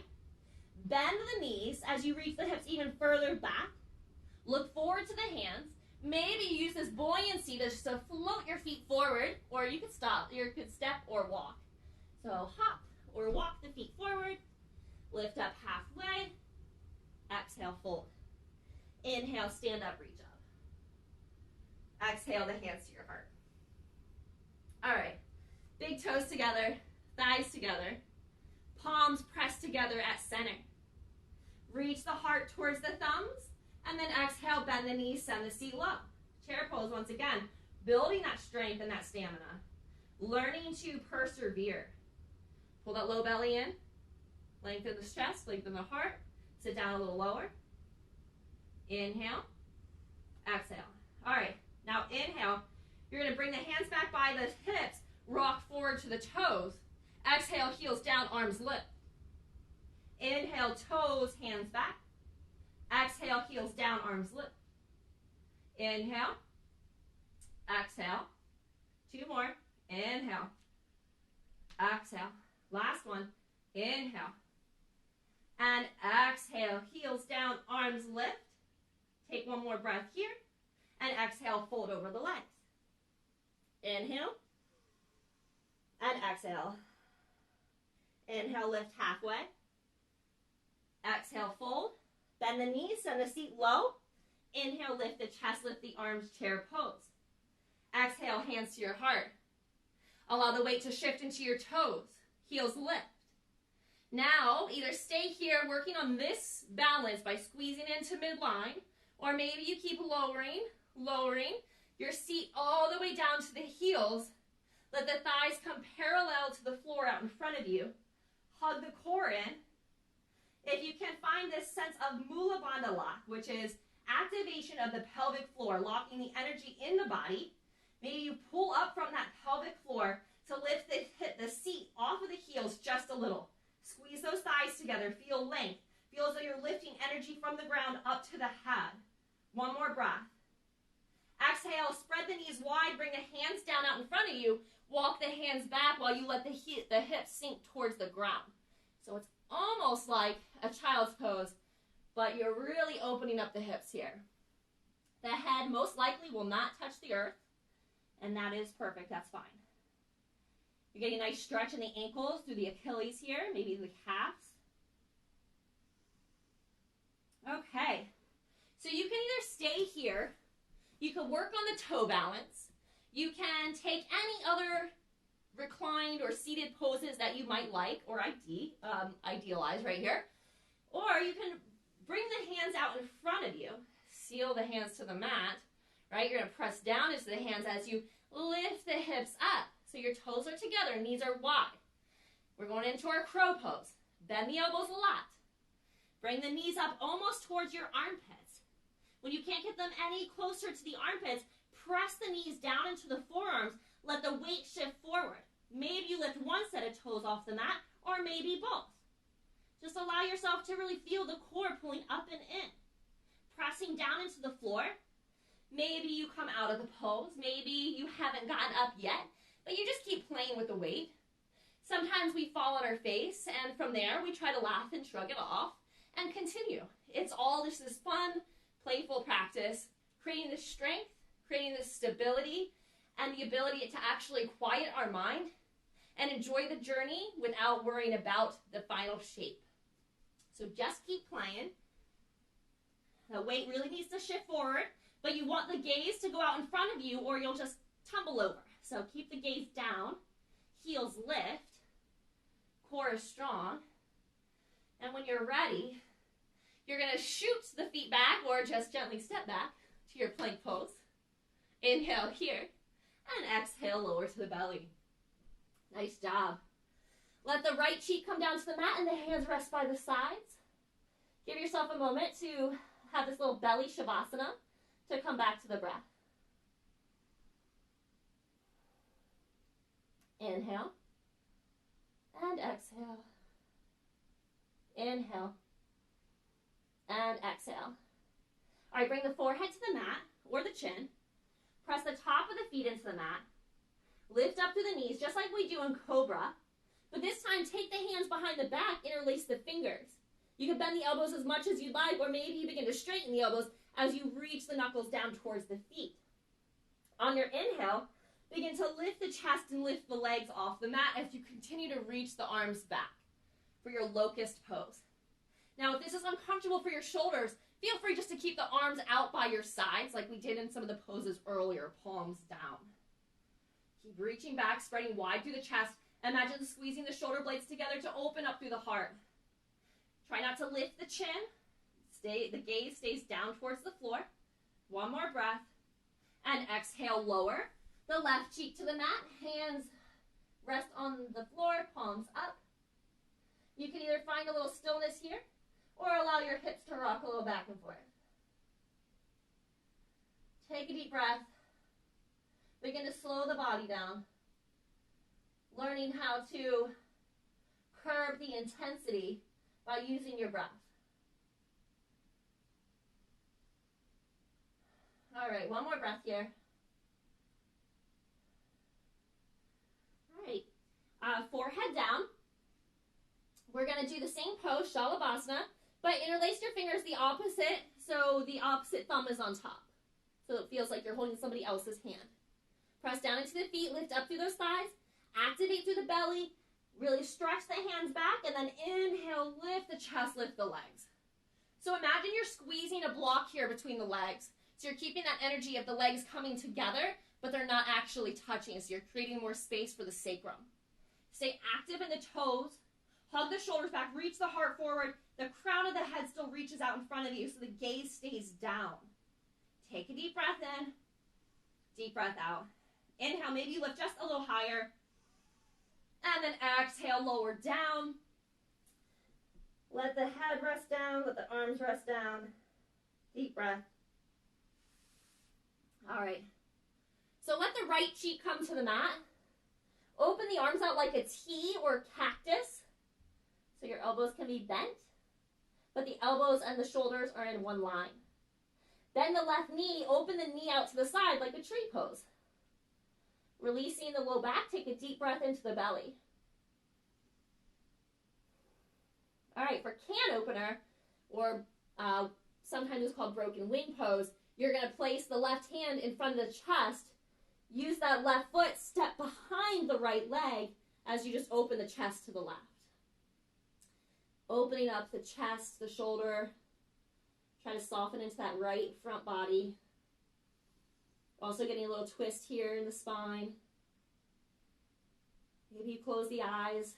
Bend the knees as you reach the hips even further back. Look forward to the hands. Maybe use this buoyancy to float your feet forward, or you could stop. You could step or walk. So hop or walk the feet forward. Lift up halfway. Exhale, fold. Inhale, stand up, reach up. Exhale the hands to your heart. All right, big toes together, thighs together, palms pressed together at center. Reach the heart towards the thumbs, and then exhale, bend the knees, send the seat low. Chair pose once again, building that strength and that stamina. Learning to persevere. Pull that low belly in, lengthen the chest, lengthen the heart, sit down a little lower. Inhale, exhale. All right, now inhale. You're going to bring the hands back by the hips, rock forward to the toes. Exhale, heels down, arms lift. Inhale, toes, hands back. Exhale, heels down, arms lift. Inhale, exhale. 2 more. Inhale, exhale. Last one. Inhale. And exhale, heels down, arms lift. Take 1 more breath here. And exhale, fold over the legs. Inhale. And exhale. Inhale, lift halfway. Exhale, fold. Bend the knees, send the seat low. Inhale, lift the chest, lift the arms, chair pose. Exhale, hands to your heart. Allow the weight to shift into your toes. Heels lift. Now, either stay here working on this balance by squeezing into midline, or maybe you keep lowering your seat all the way down to the heels. Let the thighs come parallel to the floor out in front of you. Hug the core in. If you can find this sense of Mula Bandha lock, which is activation of the pelvic floor, locking the energy in the body, maybe you pull up from that pelvic floor to lift the seat off of the heels just a little. Squeeze those thighs together, feel length. Feel as though you're lifting energy from the ground up to the head. One more breath. Exhale, spread the knees wide, bring the hands down out in front of you. Walk the hands back while you let the hips sink towards the ground. So it's almost like a child's pose, but you're really opening up the hips here. The head most likely will not touch the earth, and that is perfect, that's fine. You're getting a nice stretch in the ankles through the Achilles here, maybe the calves. Okay, so you can either stay here, you can work on the toe balance, you can take any other reclined or seated poses that you might like or idealize right here, or you can bring the hands out in front of you, seal the hands to the mat, right? You're going to press down into the hands as you lift the hips up. So your toes are together, knees are wide. We're going into our crow pose. Bend the elbows a lot. Bring the knees up almost towards your armpits. When you can't get them any closer to the armpits, press the knees down into the forearms. Let the weight shift forward. Maybe you lift one set of toes off the mat, or maybe both. Just allow yourself to really feel the core pulling up and in. Pressing down into the floor. Maybe you come out of the pose. Maybe you haven't gotten up yet, but you just keep playing with the weight. Sometimes we fall on our face, and from there we try to laugh and shrug it off and continue. It's all just this fun, playful practice, creating this strength, creating this stability, and the ability to actually quiet our mind and enjoy the journey without worrying about the final shape. So just keep playing. The weight really needs to shift forward, but you want the gaze to go out in front of you or you'll just tumble over. So keep the gaze down, heels lift, core is strong, and when you're ready, you're going to shoot the feet back or just gently step back to your plank pose. Inhale here, and exhale, lower to the belly. Nice job. Let the right cheek come down to the mat and the hands rest by the sides. Give yourself a moment to have this little belly shavasana to come back to the breath. Inhale and exhale. Inhale and exhale. All right, bring the forehead to the mat or the chin. Press the top of the feet into the mat. Lift up through the knees, just like we do in Cobra. But this time, take the hands behind the back, interlace the fingers. You can bend the elbows as much as you'd like, or maybe you begin to straighten the elbows as you reach the knuckles down towards the feet. On your inhale, begin to lift the chest and lift the legs off the mat as you continue to reach the arms back for your locust pose. Now, if this is uncomfortable for your shoulders, feel free just to keep the arms out by your sides like we did in some of the poses earlier, palms down. Keep reaching back, spreading wide through the chest. Imagine squeezing the shoulder blades together to open up through the heart. Try not to lift the chin. The gaze stays down towards the floor. One more breath. And exhale, lower. The left cheek to the mat. Hands rest on the floor, palms up. You can either find a little stillness here or allow your hips to rock a little back and forth. Take a deep breath. Begin to slow the body down. Learning how to curb the intensity by using your breath. All right, one more breath here. All right, forehead down. We're going to do the same pose, Shalabhasana, but interlace your fingers the opposite, so the opposite thumb is on top. So it feels like you're holding somebody else's hand. Press down into the feet, lift up through those thighs, activate through the belly, really stretch the hands back, and then inhale, lift the chest, lift the legs. So imagine you're squeezing a block here between the legs. So you're keeping that energy of the legs coming together, but they're not actually touching. So you're creating more space for the sacrum. Stay active in the toes. Hug the shoulders back, reach the heart forward. The crown of the head still reaches out in front of you, so the gaze stays down. Take a deep breath in, deep breath out. Inhale, maybe you lift just a little higher. And then exhale, lower down. Let the head rest down, let the arms rest down. Deep breath. All right. So let the right cheek come to the mat. Open the arms out like a T or cactus. So your elbows can be bent. but the elbows and the shoulders are in one line. Then the left knee, open the knee out to the side like a tree pose. Releasing the low back, take a deep breath into the belly. All right, for can opener, or sometimes it's called broken wing pose, you're going to place the left hand in front of the chest, use that left foot, step behind the right leg as you just open the chest to the left. Opening up the chest, the shoulder, try to soften into that right front body. Also getting a little twist here in the spine. Maybe you close the eyes,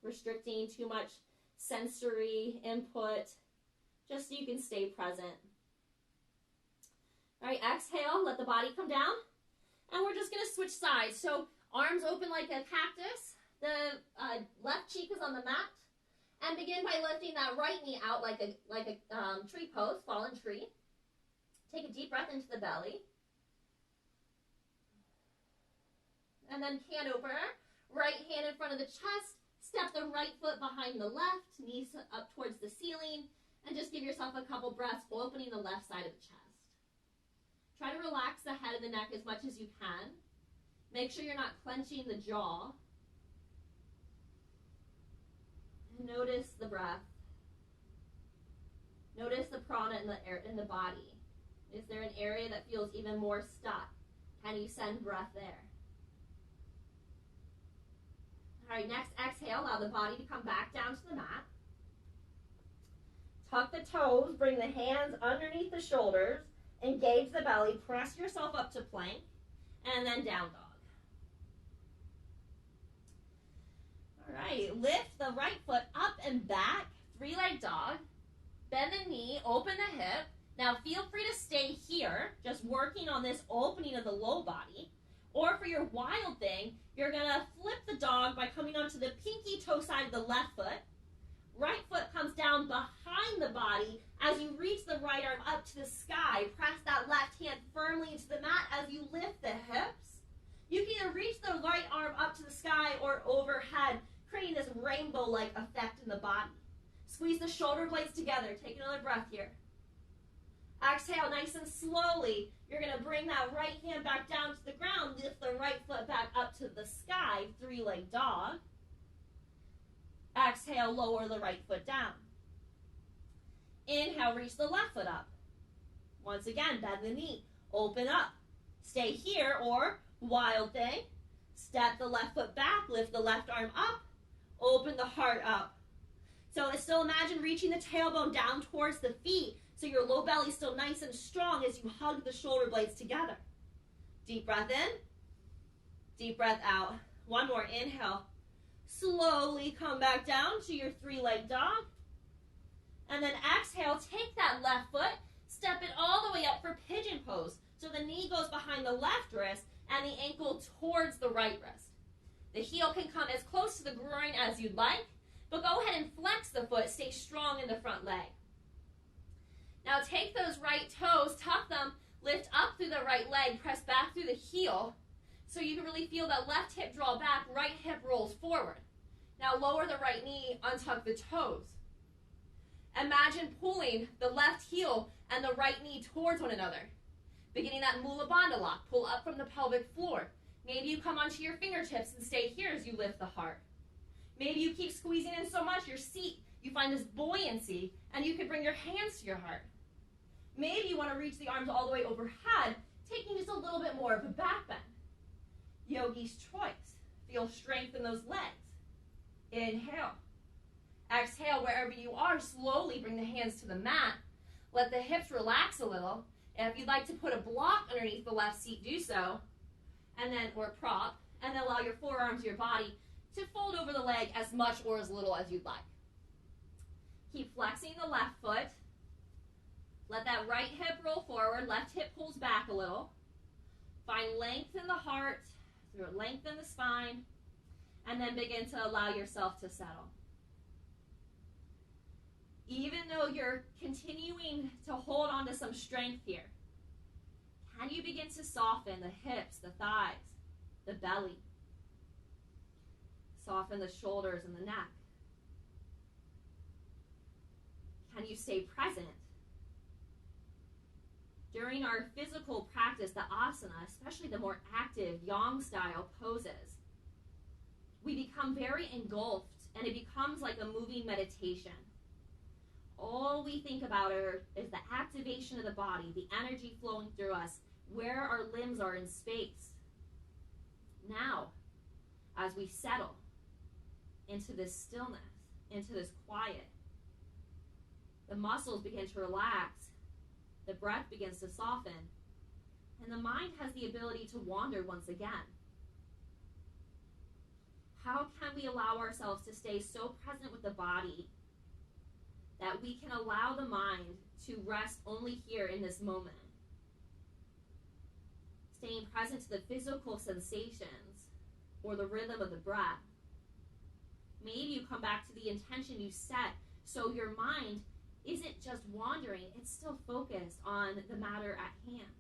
restricting too much sensory input, just so you can stay present. All right, exhale, let the body come down. And we're just gonna switch sides. So arms open like a cactus. The left cheek is on the mat. And begin by lifting that right knee out like a tree pose, fallen tree. Take a deep breath into the belly. And then can opener. Right hand in front of the chest. Step the right foot behind the left. Knees up towards the ceiling. And just give yourself a couple breaths, opening the left side of the chest. Try to relax the head of the neck as much as you can. Make sure you're not clenching the jaw. And notice the breath. Notice the prana in the body. Is there an area that feels even more stuck? Can you send breath there? All right, next exhale, allow the body to come back down to the mat. Tuck the toes, bring the hands underneath the shoulders, engage the belly, press yourself up to plank, and then down dog. All right, lift the right foot up and back, three-leg dog. Bend the knee, open the hip. Now feel free to stay here, just working on this opening of the low body. Or for your wild thing, you're gonna flip the dog by coming onto the pinky toe side of the left foot. Right foot comes down behind the body. As you reach the right arm up to the sky, press that left hand firmly into the mat as you lift the hips. You can either reach the right arm up to the sky or overhead, creating this rainbow-like effect in the body. Squeeze the shoulder blades together. Take another breath here. Exhale nice and slowly. You're going to bring that right hand back down to the ground. Lift the right foot back up to the sky, three-leg dog. Exhale, lower the right foot down. Inhale, reach the left foot up. Once again, bend the knee. Open up. Stay here, or wild thing. Step the left foot back, lift the left arm up. Open the heart up. So still imagine reaching the tailbone down towards the feet, so your low belly is still nice and strong as you hug the shoulder blades together. Deep breath in. Deep breath out. One more. Inhale. Slowly come back down to your three-leg dog. And then exhale, take that left foot, step it all the way up for pigeon pose. So the knee goes behind the left wrist and the ankle towards the right wrist. The heel can come as close to the groin as you'd like, but go ahead and flex the foot, stay strong in the front leg. Now take those right toes, tuck them, lift up through the right leg, press back through the heel, so you can really feel that left hip draw back, right hip rolls forward. Now lower the right knee, untuck the toes. Imagine pulling the left heel and the right knee towards one another. Beginning that Mula Bandha lock, pull up from the pelvic floor. Maybe you come onto your fingertips and stay here as you lift the heart. Maybe you keep squeezing in so much, your seat, you find this buoyancy, and you can bring your hands to your heart. Maybe you want to reach the arms all the way overhead, taking just a little bit more of a back bend. Yogi's choice. Feel strength in those legs. Inhale. Exhale, wherever you are, slowly bring the hands to the mat. Let the hips relax a little. And if you'd like to put a block underneath the left seat, do so. And then, or prop, and then allow your forearms, your body, to fold over the leg as much or as little as you'd like. Keep flexing the left foot. Let that right hip roll forward. Left hip pulls back a little. Find length in the heart, length in the spine, and then begin to allow yourself to settle. Even though you're continuing to hold on to some strength here, can you begin to soften the hips, the thighs, the belly? Soften the shoulders and the neck. can you stay present? During our physical practice, the asana, especially the more active yang style poses, we become very engulfed and it becomes like a moving meditation. All we think about is the activation of the body, the energy flowing through us, where our limbs are in space. Now, as we settle into this stillness, into this quiet, the muscles begin to relax, the breath begins to soften, and the mind has the ability to wander once again. How can we allow ourselves to stay so present with the body that we can allow the mind to rest only here in this moment? Staying present to the physical sensations or the rhythm of the breath. Maybe you come back to the intention you set so your mind isn't just wandering, it's still focused on the matter at hand.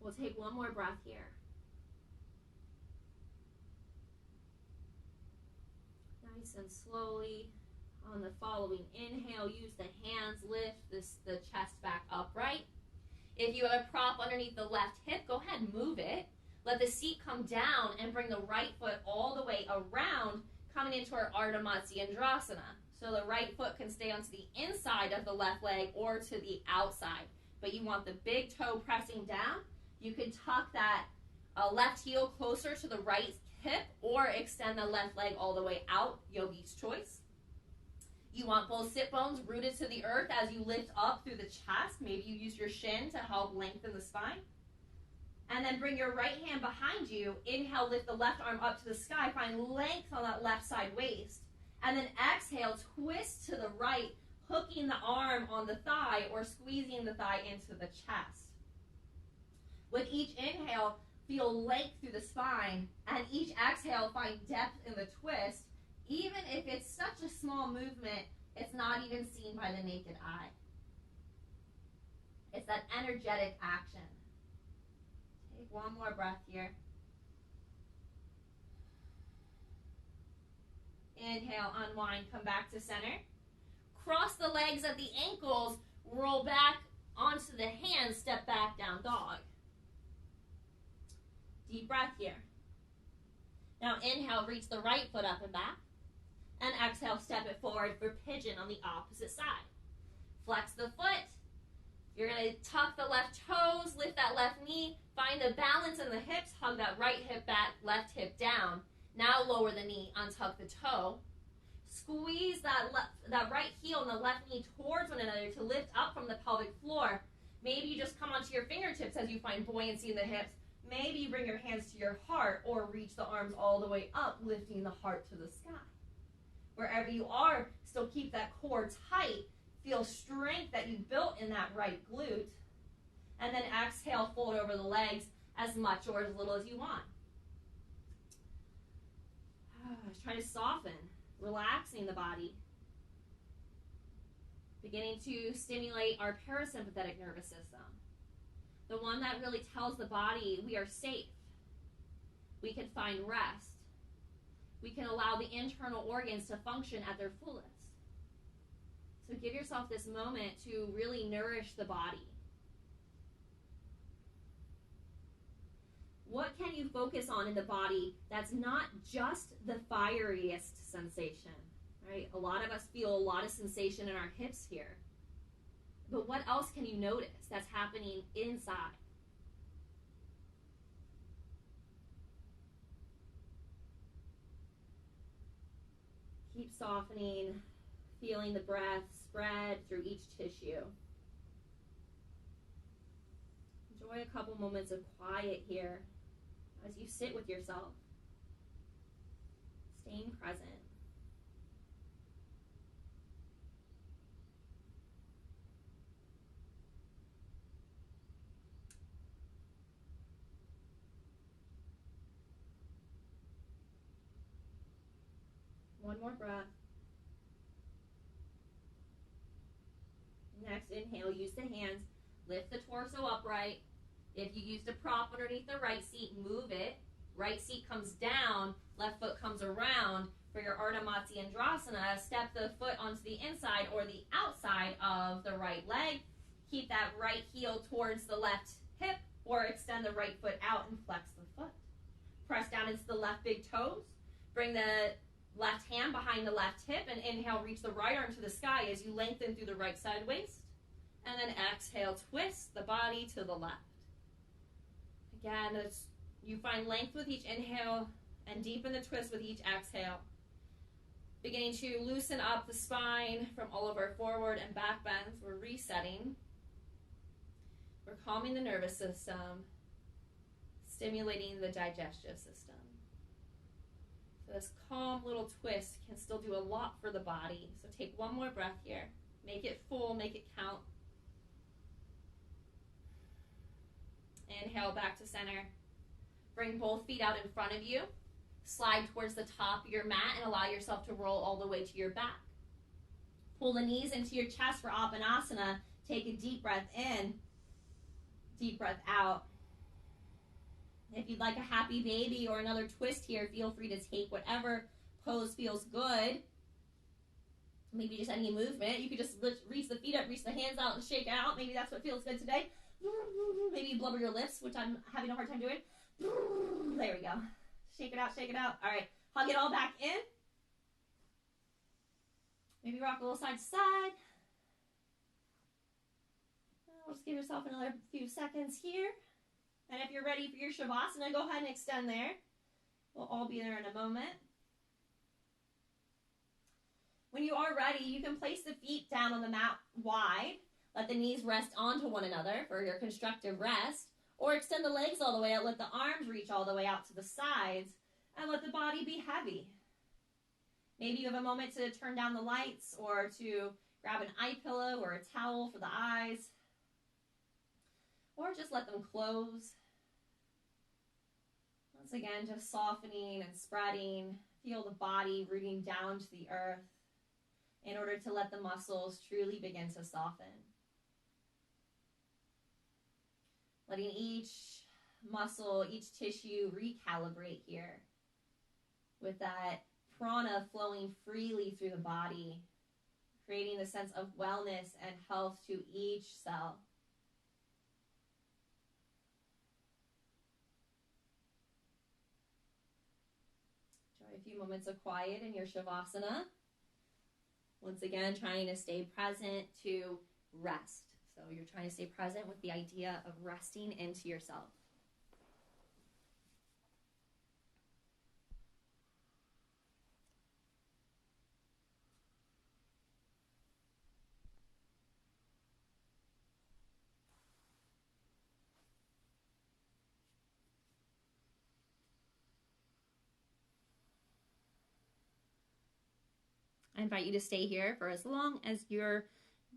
We'll take one more breath here. Nice and slowly. On the following inhale, use the hands, lift the chest back upright. If you have a prop underneath the left hip, go ahead and move it. Let the seat come down and bring the right foot all the way around, coming into our Ardha Matsyendrasana. So the right foot can stay onto the inside of the left leg or to the outside. But you want the big toe pressing down. You can tuck that left heel closer to the right hip or extend the left leg all the way out, yogi's choice. You want both sit bones rooted to the earth as you lift up through the chest. Maybe you use your shin to help lengthen the spine. And then bring your right hand behind you. Inhale, lift the left arm up to the sky. Find length on that left side waist. And then exhale, twist to the right, hooking the arm on the thigh or squeezing the thigh into the chest. With each inhale, feel length through the spine. And each exhale, find depth in the twist. Even if it's such a small movement, it's not even seen by the naked eye. It's that energetic action. Take one more breath here. Inhale, unwind, come back to center. Cross the legs at the ankles, roll back onto the hands, step back, down dog. Deep breath here. Now inhale, reach the right foot up and back. And exhale, step it forward for pigeon on the opposite side. Flex the foot. You're going to tuck the left toes, lift that left knee, find the balance in the hips, hug that right hip back, left hip down. Now lower the knee, untuck the toe. Squeeze that right heel and the left knee towards one another to lift up from the pelvic floor. Maybe you just come onto your fingertips as you find buoyancy in the hips. Maybe you bring your hands to your heart or reach the arms all the way up, lifting the heart to the sky. Wherever you are, still keep that core tight. Feel strength that you built in that right glute. And then exhale, fold over the legs as much or as little as you want. Try to soften, relaxing the body. Beginning to stimulate our parasympathetic nervous system. The one that really tells the body we are safe. We can find rest. We can allow the internal organs to function at their fullest. So give yourself this moment to really nourish the body. What can you focus on in the body that's not just the fieriest sensation, right? A lot of us feel a lot of sensation in our hips here. But what else can you notice that's happening inside? Keep softening, feeling the breath spread through each tissue. Enjoy a couple moments of quiet here as you sit with yourself, staying present. One more breath. Next, inhale, use the hands, lift the torso upright. If you used a prop underneath the right seat, move it. Right seat comes down, left foot comes around. For your Ardha Matsyendrasana, step the foot onto the inside or the outside of the right leg. Keep that right heel towards the left hip, or extend the right foot out and flex the foot. Press down into the left big toes. Bring the left hand behind the left hip and inhale, reach the right arm to the sky as you lengthen through the right side waist. And then exhale, twist the body to the left. Again, you find length with each inhale and deepen the twist with each exhale. Beginning to loosen up the spine from all of our forward and back bends. We're resetting. We're calming the nervous system, stimulating the digestive system. So this calm little twist can still do a lot for the body. So take one more breath here. Make it full, make it count. Inhale back to center. Bring both feet out in front of you. Slide towards the top of your mat and allow yourself to roll all the way to your back. Pull the knees into your chest for Apanasana. Take a deep breath in, deep breath out. If you'd like a happy baby or another twist here, feel free to take whatever pose feels good. Maybe just any movement. You could just reach the feet up, reach the hands out and shake out. Maybe that's what feels good today. Maybe blubber your lips, which I'm having a hard time doing. There we go. Shake it out, shake it out. All right, hug it all back in. Maybe rock a little side to side. I'll just give yourself another few seconds here. And if you're ready for your Shavasana, go ahead and extend there. We'll all be there in a moment. When you are ready, you can place the feet down on the mat wide. Let the knees rest onto one another for your constructive rest. Or extend the legs all the way out. Let the arms reach all the way out to the sides. And let the body be heavy. Maybe you have a moment to turn down the lights or to grab an eye pillow or a towel for the eyes. Or just let them close. Once again, just softening and spreading. Feel the body rooting down to the earth in order to let the muscles truly begin to soften. Letting each muscle, each tissue recalibrate here with that prana flowing freely through the body, creating the sense of wellness and health to each cell. Enjoy a few moments of quiet in your Shavasana. Once again, trying to stay present to rest. So you're trying to stay present with the idea of resting into yourself. I invite you to stay here for as long as your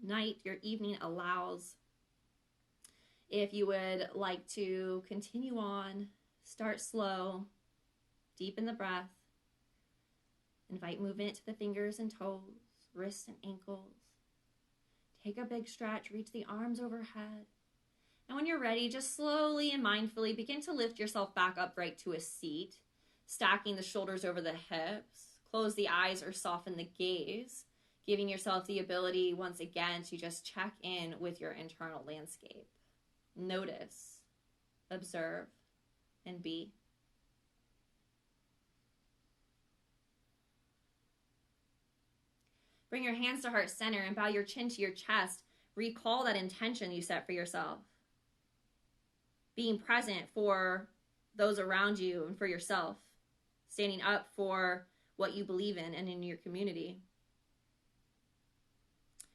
night, your evening allows. If you would like to continue on, start slow, deepen the breath, invite movement to the fingers and toes, wrists and ankles. Take a big stretch, reach the arms overhead. And when you're ready, just slowly and mindfully begin to lift yourself back upright to a seat, stacking the shoulders over the hips. Close the eyes or soften the gaze, giving yourself the ability once again to just check in with your internal landscape. Notice, observe, and be. Bring your hands to heart center and bow your chin to your chest. Recall that intention you set for yourself. Being present for those around you and for yourself. Standing up for what you believe in and in your community.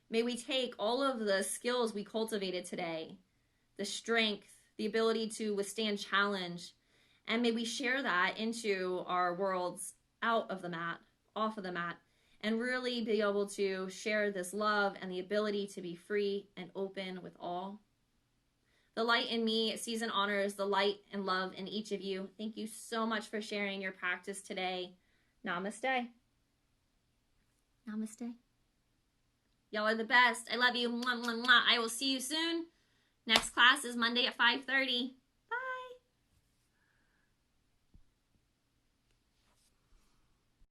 May we take all of the skills we cultivated today, the strength, the ability to withstand challenge, and may we share that into our worlds out of the mat, off of the mat, and really be able to share this love and the ability to be free and open with all. The light in me sees and honors the light and love in each of you. Thank you so much for sharing your practice today. Namaste. Namaste. Y'all are the best. I love you. Mwah, mwah, mwah. I will see you soon. Next class is Monday at 5:30.